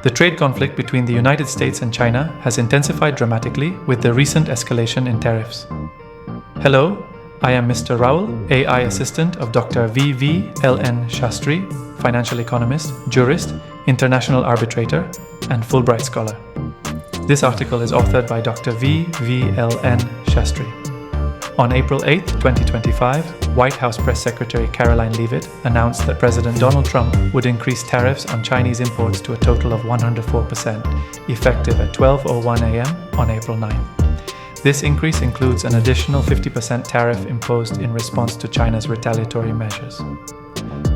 The trade conflict between the United States and China has intensified dramatically with the recent escalation in tariffs. Hello, I am Mr. Raul, AI assistant of Dr. V.V.L.N.Sastry, financial economist, jurist, international arbitrator, and Fulbright scholar. This article is authored by Dr. V.V.L.N.Sastry. On April 8, 2025, White House Press Secretary Caroline Leavitt announced that President Donald Trump would increase tariffs on Chinese imports to a total of 104%, effective at 12:01 a.m. on April 9. This increase includes an additional 50% tariff imposed in response to China's retaliatory measures.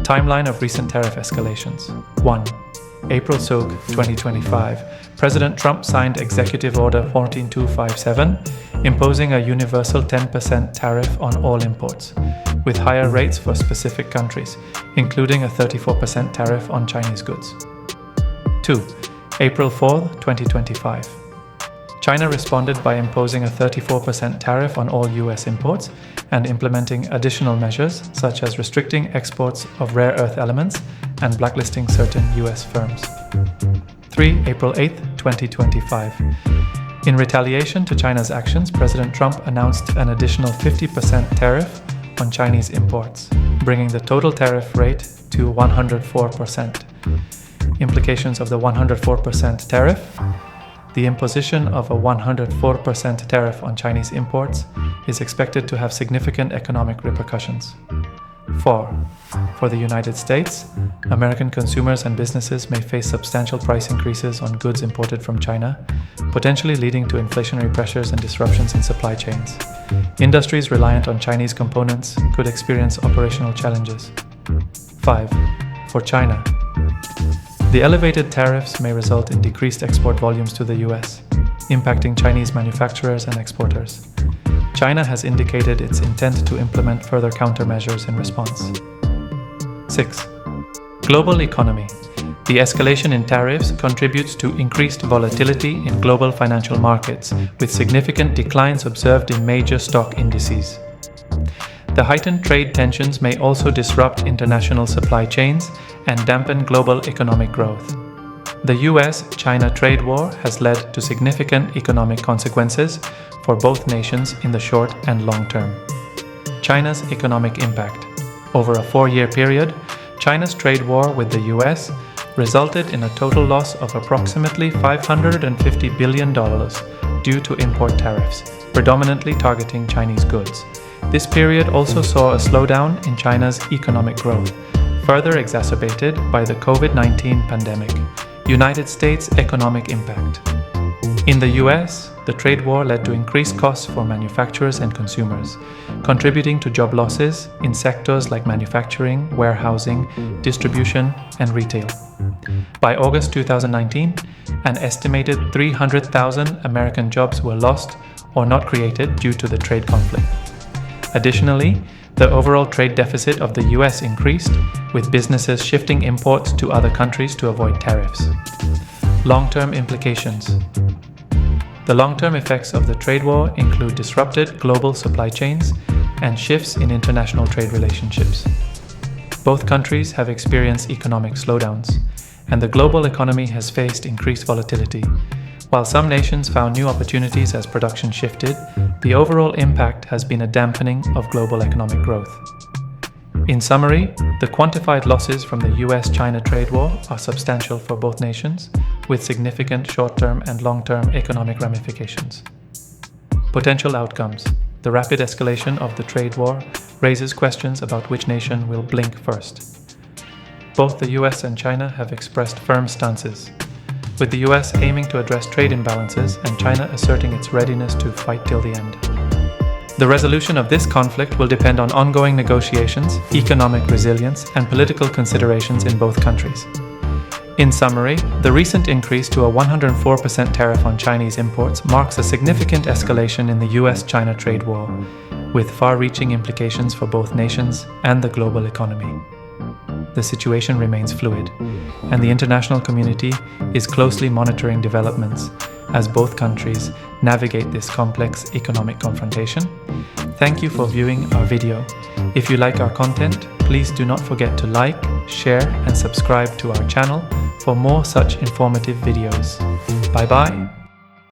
Timeline of recent tariff escalations. 1. April 2025, President Trump signed Executive Order 14257, imposing a universal 10% tariff on all imports, with higher rates for specific countries, including a 34% tariff on Chinese goods. 2. April 4, 2025. China responded by imposing a 34% tariff on all US imports and implementing additional measures such as restricting exports of rare earth elements and blacklisting certain US firms. 3. April 8, 2025. In retaliation to China's actions, President Trump announced an additional 50% tariff on Chinese imports, bringing the total tariff rate to 104%. Implications of the 104% tariff. The imposition of a 104% tariff on Chinese imports is expected to have significant economic repercussions. 4. For the United States, American consumers and businesses may face substantial price increases on goods imported from China, potentially leading to inflationary pressures and disruptions in supply chains. Industries reliant on Chinese components could experience operational challenges. 5. For China, the elevated tariffs may result in decreased export volumes to the US, impacting Chinese manufacturers and exporters. China has indicated its intent to implement further countermeasures in response. 6. Global economy. The escalation in tariffs contributes to increased volatility in global financial markets, with significant declines observed in major stock indices. The heightened trade tensions may also disrupt international supply chains and dampen global economic growth. The US-China trade war has led to significant economic consequences for both nations in the short and long term. China's economic impact. Over a 4-year period, China's trade war with the US resulted in a total loss of approximately $550 billion due to import tariffs, predominantly targeting Chinese goods. This period also saw a slowdown in China's economic growth, further exacerbated by the COVID-19 pandemic. United States economic impact. In the US, the trade war led to increased costs for manufacturers and consumers, contributing to job losses in sectors like manufacturing, warehousing, distribution, and retail. By August 2019, an estimated 300,000 American jobs were lost or not created due to the trade conflict. Additionally, the overall trade deficit of the US increased, with businesses shifting imports to other countries to avoid tariffs. Long-term implications. The long-term effects of the trade war include disrupted global supply chains and shifts in international trade relationships. Both countries have experienced economic slowdowns, and the global economy has faced increased volatility. While some nations found new opportunities as production shifted, the overall impact has been a dampening of global economic growth. In summary, the quantified losses from the US-China trade war are substantial for both nations, with significant short-term and long-term economic ramifications. Potential outcomes. The rapid escalation of the trade war raises questions about which nation will blink first. Both the US and China have expressed firm stances, with the US aiming to address trade imbalances and China asserting its readiness to fight till the end. The resolution of this conflict will depend on ongoing negotiations, economic resilience, and political considerations in both countries. In summary, the recent increase to a 104% tariff on Chinese imports marks a significant escalation in the US-China trade war, with far-reaching implications for both nations and the global economy. The situation remains fluid, and the international community is closely monitoring developments as both countries navigate this complex economic confrontation. Thank you for viewing our video. If you like our content, please do not forget to like, share, and subscribe to our channel for more such informative videos. Bye bye.